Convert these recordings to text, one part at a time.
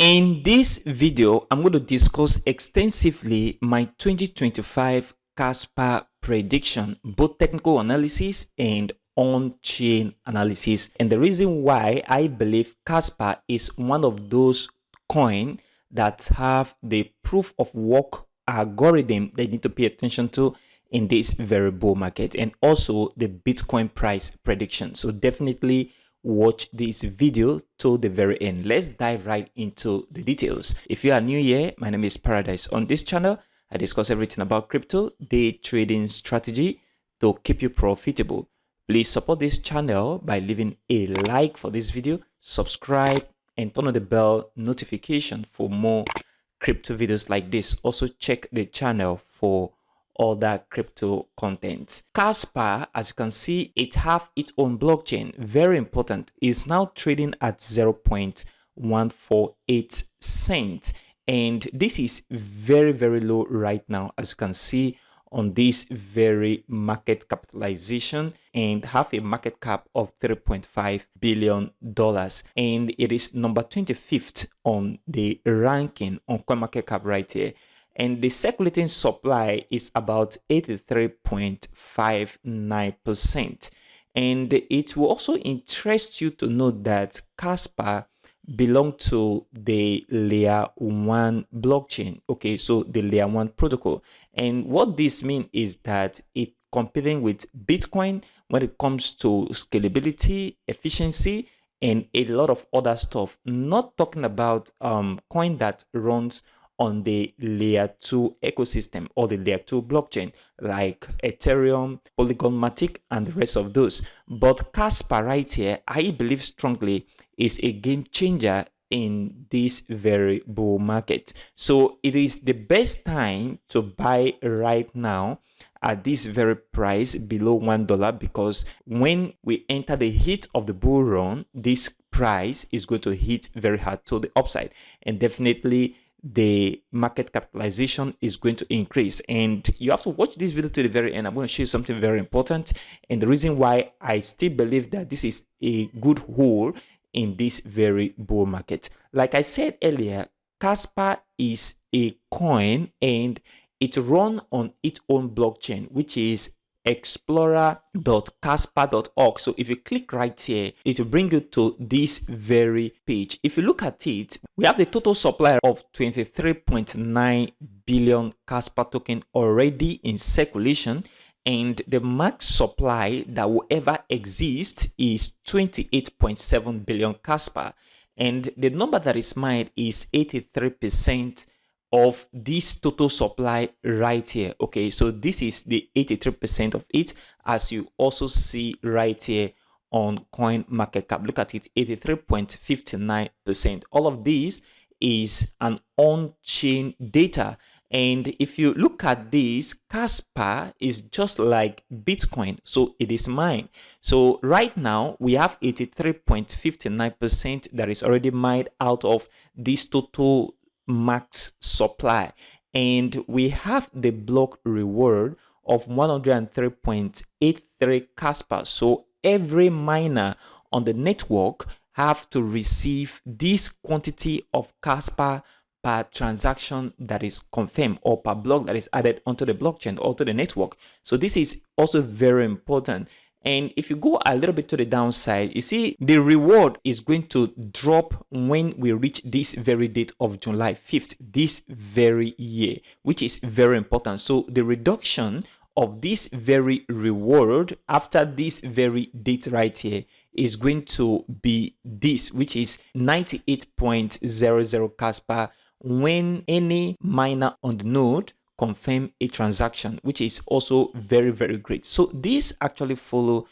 In this video, I'm going to discuss extensively my 2025 Kaspa prediction, both technical analysis and on-chain analysis. And the reason why I believe Kaspa is one of those coins that have the proof of work algorithm that you need to pay attention to in this very bull market, and also the Bitcoin price prediction. So definitely watch this video to the very end. Let's dive right into the details. If you are new here, my name is Paradise. On this channel, I discuss everything about crypto, day trading strategy to keep you profitable. Please support this channel by leaving a like for this video, subscribe, and turn on the bell notification for more crypto videos like this. Also check the channel for other crypto content. Kaspa, as you can see, it have its own blockchain. Very important. It's now trading at 0.148 cents, and this is very low right now, as you can see on this very market capitalization, and have a market cap of $3.5 billion, and it is number 25th on the ranking on CoinMarketCap right here. And the circulating supply is about 83.59%. And it will also interest you to know that Kaspa belong to the layer 1 blockchain. Okay, so the layer 1 protocol. And what this means is that it competing with Bitcoin when it comes to scalability, efficiency, and a lot of other stuff. Not talking about coin that runs on the layer 2 ecosystem or the layer 2 blockchain like Ethereum, Polygon Matic, and the rest of those. But Kaspa right here, I believe strongly, is a game changer in this very bull market. So it is the best time to buy right now at this very price below $1, because when we enter the heat of the bull run, this price is going to hit very hard to the upside, and definitely the market capitalization is going to increase. And you have to watch this video to the very end. I'm going to show you something very important, and the reason why I still believe that this is a good hold in this very bull market. Like I said earlier, Kaspa is a coin and it runs on its own blockchain, which is explorer.kaspa.org. So if you click right here, it will bring you to this very page. If you look at it, we have the total supply of 23.9 billion Kaspa token already in circulation, and the max supply that will ever exist is 28.7 billion Kaspa, and the number that is mined is 83% of this total supply right here. Okay, so this is the 83% of it, as you also see right here on CoinMarketCap. Look at it, 83.59%. All of this is an on-chain data. And if you look at this, Kaspa is just like Bitcoin, so it is mined. So right now we have 83.59% that is already mined out of this total max supply, and we have the block reward of 103.83 Kaspa. So every miner on the network have to receive this quantity of Kaspa per transaction that is confirmed, or per block that is added onto the blockchain or to the network. So this is also very important. And if you go a little bit to the downside, you see the reward is going to drop when we reach this very date of July 5th, this very year, which is very important. So the reduction of this very reward after this very date right here is going to be this, which is 98.00 Kaspa when any miner on the node confirm a transaction, which is also very great. So this actually follow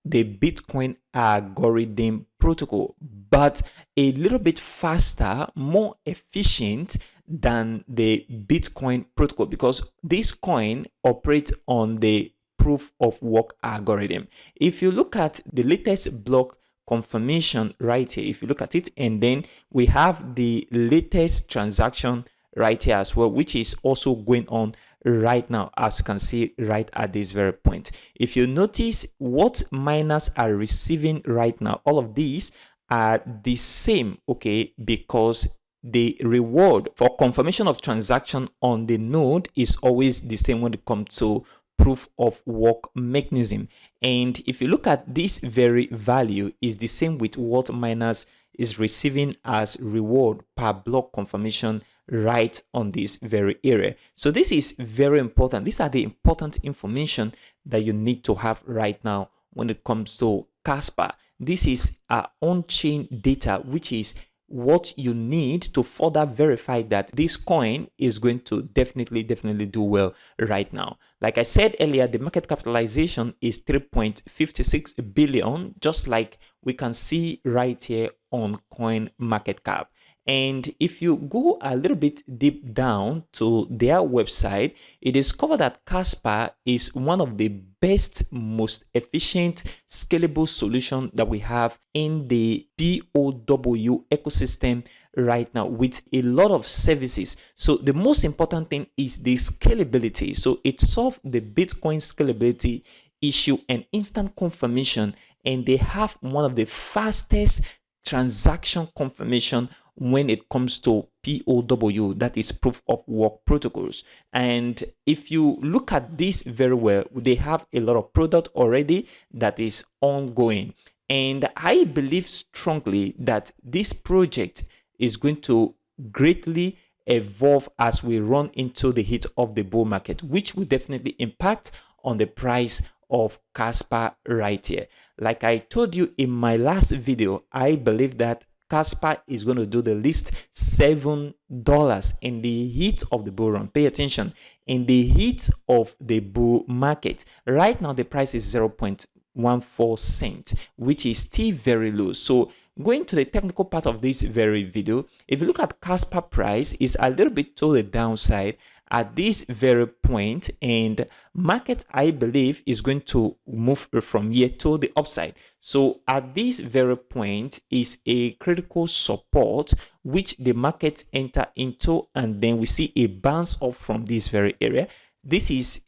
the Bitcoin algorithm protocol, but a little bit faster, more efficient than the Bitcoin protocol, because this coin operates on the proof of work algorithm. If you look at the latest block confirmation right here, if you look at it, and then we have the latest transaction right here as well, which is also going on right now, as you can see right at this very point. If you notice what miners are receiving right now, all of these are the same, okay, because the reward for confirmation of transaction on the node is always the same when it comes to proof of work mechanism. And if you look at this very value, is the same with what miners is receiving as reward per block confirmation right on this very area. So this is very important. These are the important information that you need to have right now when it comes to Kaspa. This is our on-chain data, which is what you need to further verify that this coin is going to definitely do well right now. Like I said earlier, the market capitalization is 3.56 billion, just like we can see right here on coin market cap. And if you go a little bit deep down to their website, you discover that Kaspa is one of the best, most efficient, scalable solution that we have in the POW ecosystem right now, with a lot of services. So the most important thing is the scalability. So it solves the Bitcoin scalability issue and instant confirmation, and they have one of the fastest transaction confirmation when it comes to POW, that is proof of work protocols. And if you look at this very well, they have a lot of product already that is ongoing. And I believe strongly that this project is going to greatly evolve as we run into the heat of the bull market, which will definitely impact on the price of Kaspa right here. Like I told you in my last video, I believe that Kaspa is going to do the least $7 in the heat of the bull run. Pay attention, in the heat of the bull market. Right now, the price is 0.14 cents, which is still very low. So going to the technical part of this very video, if you look at Kaspa price, is a little bit to the downside at this very point, and market, I believe, is going to move from here to the upside. So at this very point is a critical support which the market enter into, and then we see a bounce off from this very area. This is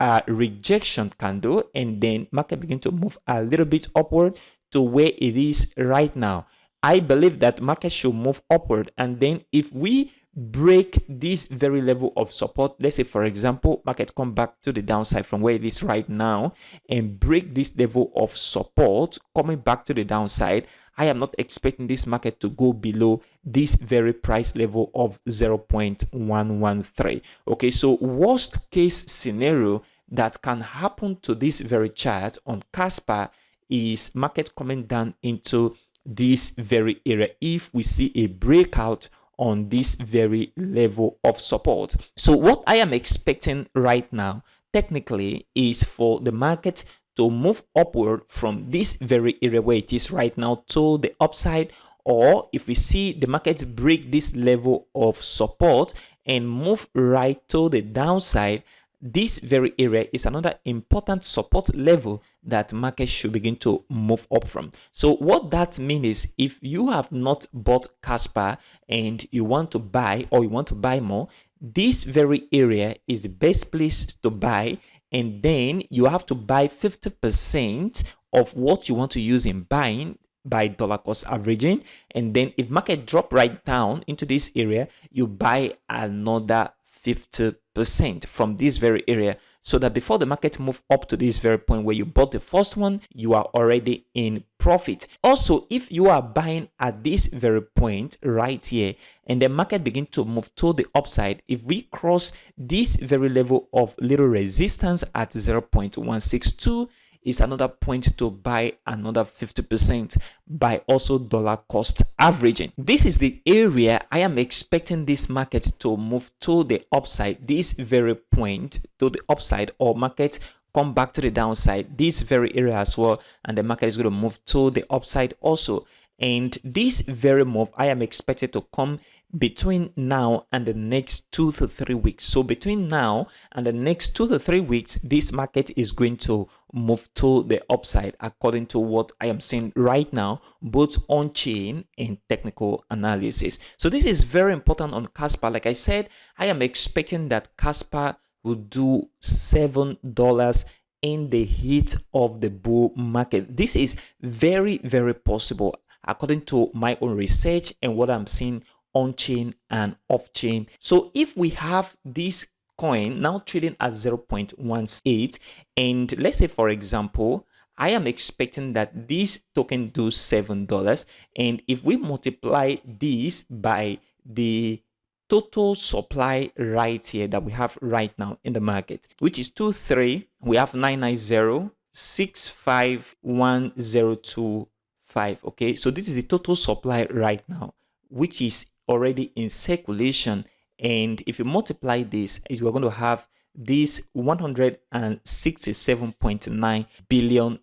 a rejection candle, and then market begin to move a little bit upward to where it is right now. I believe that market should move upward, and then if we break this very level of support, let's say for example market come back to the downside from where it is right now and break this level of support coming back to the downside, I am not expecting this market to go below this very price level of 0.113. okay, so worst case scenario that can happen to this very chart on Kaspa is market coming down into this very area if we see a breakout on this very level of support. So what I am expecting right now technically is for the market to move upward from this very area where it is right now to the upside, or if we see the market break this level of support and move right to the downside, this very area is another important support level that market should begin to move up from. So what that means is if you have not bought Kaspa and you want to buy, or you want to buy more, this very area is the best place to buy, and then you have to buy 50% of what you want to use in buying by dollar cost averaging, and then if market drop right down into this area, you buy another 50% from this very area, so that before the market move up to this very point where you bought the first one, you are already in profit. Also, if you are buying at this very point right here and the market begin to move to the upside, if we cross this very level of little resistance at 0.162, is another point to buy another 50% by also dollar cost averaging. This is the area I am expecting this market to move to the upside, this very point to the upside, or market come back to the downside, this very area as well, and the market is going to move to the upside also. And this very move I am expected to come between now and the next 2 to 3 weeks. So between now and the next 2 to 3 weeks, this market is going to move to the upside according to what I am seeing right now, both on chain and technical analysis. So this is very important on Kaspa. Like I said, I am expecting that Kaspa will do $7 in the heat of the bull market. This is very possible according to my own research and what I'm seeing on-chain and off-chain. So if we have this coin now trading at 0.18, and let's say, for example, I am expecting that this token do $7, and if we multiply this by the total supply right here that we have right now in the market, which is 23, we have 990,651,025. Okay, so this is the total supply right now, which is already in circulation. And if you multiply this, we're going to have this $167.9 billion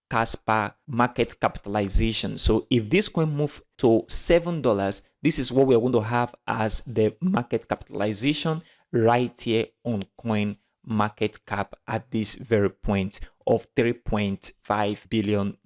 Kaspa market capitalization. So if this coin move to $7, this is what we're going to have as the market capitalization right here on coin market cap at this very point of $3.5 billion.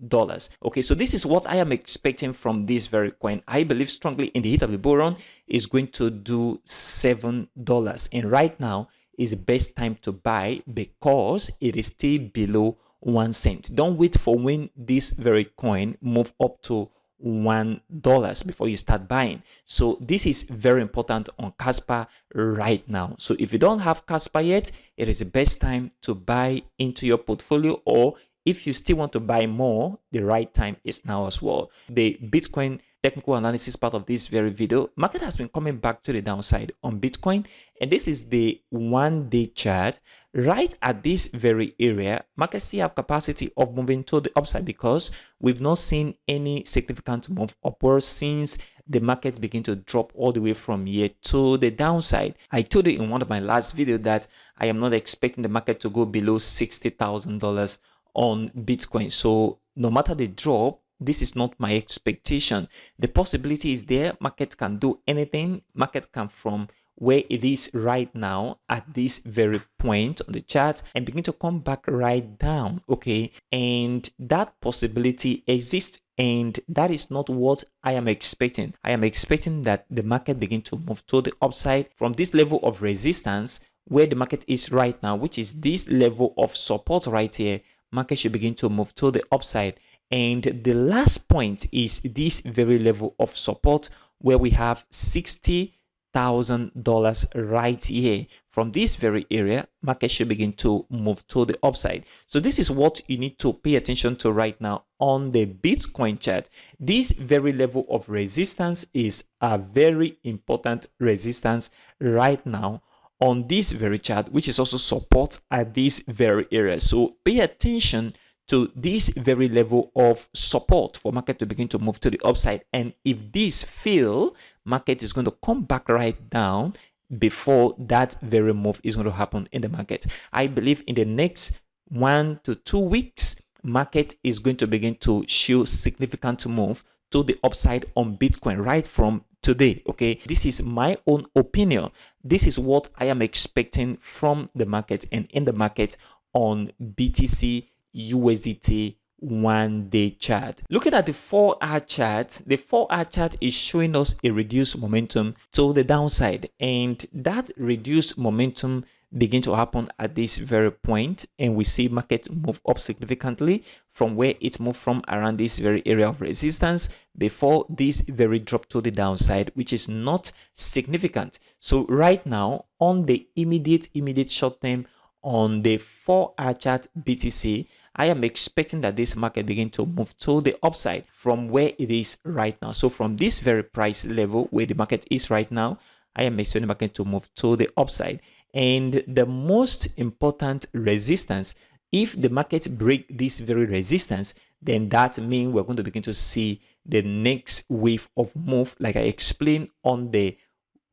Okay, so this is what I am expecting from this very coin. I believe strongly in the hit of the bull run is going to do $7, and right now is the best time to buy because it is still below 1 cent. Don't wait for when this very coin move up to $1 before you start buying. So this is very important on Kaspa right now. So if you don't have Kaspa yet, it is the best time to buy into your portfolio, or if you still want to buy more, the right time is now as well. The Bitcoin technical analysis part of this very video, market has been coming back to the downside on Bitcoin, and this is the 1-day chart. Right at this very area, market still have capacity of moving to the upside because we've not seen any significant move upwards since the market begin to drop all the way from here to the downside. I told you in one of my last videos that I am not expecting the market to go below $60,000 on Bitcoin. So no matter the drop, this is not my expectation. The possibility is there. Market can do anything. Market can, from where it is right now at this very point on the chart, and begin to come back right down. Okay, and that possibility exists, and that is not what I am expecting. I am expecting that the market begin to move to the upside from this level of resistance where the market is right now, which is this level of support right here. Market should begin to move to the upside. And the last point is this very level of support where we have $60,000 right here. From this very area, market should begin to move to the upside. So this is what you need to pay attention to right now on the Bitcoin chart. This very level of resistance is a very important resistance right now on this very chart, which is also support at this very area. So pay attention to this very level of support for market to begin to move to the upside. And if this fail, market is going to come back right down before that very move is going to happen in the market. I believe in the next 1 to 2 weeks, market is going to begin to show significant move to the upside on Bitcoin right from today. Okay, this is my own opinion. This is what I am expecting from the market and in the market on BTC USDT 1-day chart. Looking at the 4-hour chart, the 4-hour chart is showing us a reduced momentum to the downside, and that reduced momentum begin to happen at this very point, and we see market move up significantly from where it moved from around this very area of resistance before this very drop to the downside, which is not significant. So right now on the immediate short term on the 4-hour chart BTC, I am expecting that this market begin to move to the upside from where it is right now. So from this very price level where the market is right now, I am expecting the market to move to the upside. And the most important resistance, if the market break this very resistance, then that means we're going to begin to see the next wave of move, like I explained on the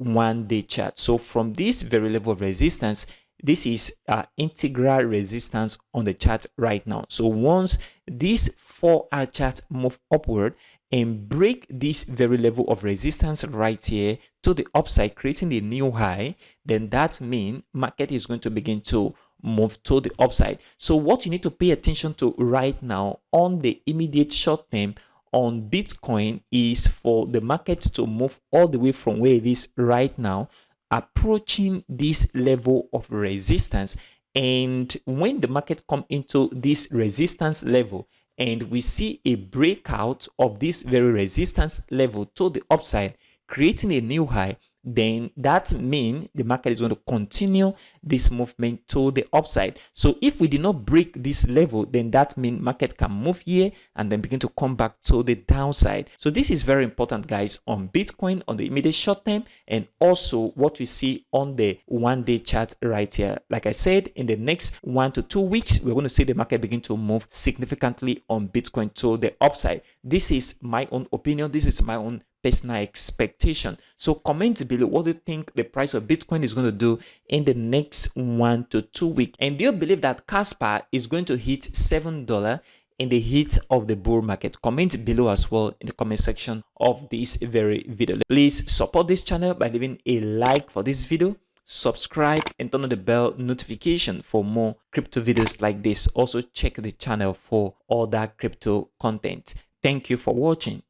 1-day chart. So from this very level of resistance, this is integral resistance on the chart right now. So once this 4-hour chart move upward and break this very level of resistance right here to the upside, creating a new high, then that means market is going to begin to move to the upside. So what you need to pay attention to right now on the immediate short term on Bitcoin is for the market to move all the way from where it is right now, approaching this level of resistance. And when the market come into this resistance level and we see a breakout of this very resistance level to the upside, creating a new high, then that means the market is going to continue this movement to the upside. So if we did not break this level, then that means market can move here and then begin to come back to the downside. So this is very important, guys, on Bitcoin on the immediate short term, and also what we see on the 1-day chart right here. Like I said, in the next 1 to 2 weeks, we're going to see the market begin to move significantly on Bitcoin to the upside. This is my own opinion. This is my own personal expectation. So comment below, what do you think the price of Bitcoin is going to do in the next 1 to 2 weeks? And do you believe that Kaspa is going to hit $7 in the heat of the bull market? Comment below as well in the comment section of this very video. Please support this channel by leaving a like for this video, subscribe, and turn on the bell notification for more crypto videos like this. Also check the channel for other crypto content. Thank you for watching.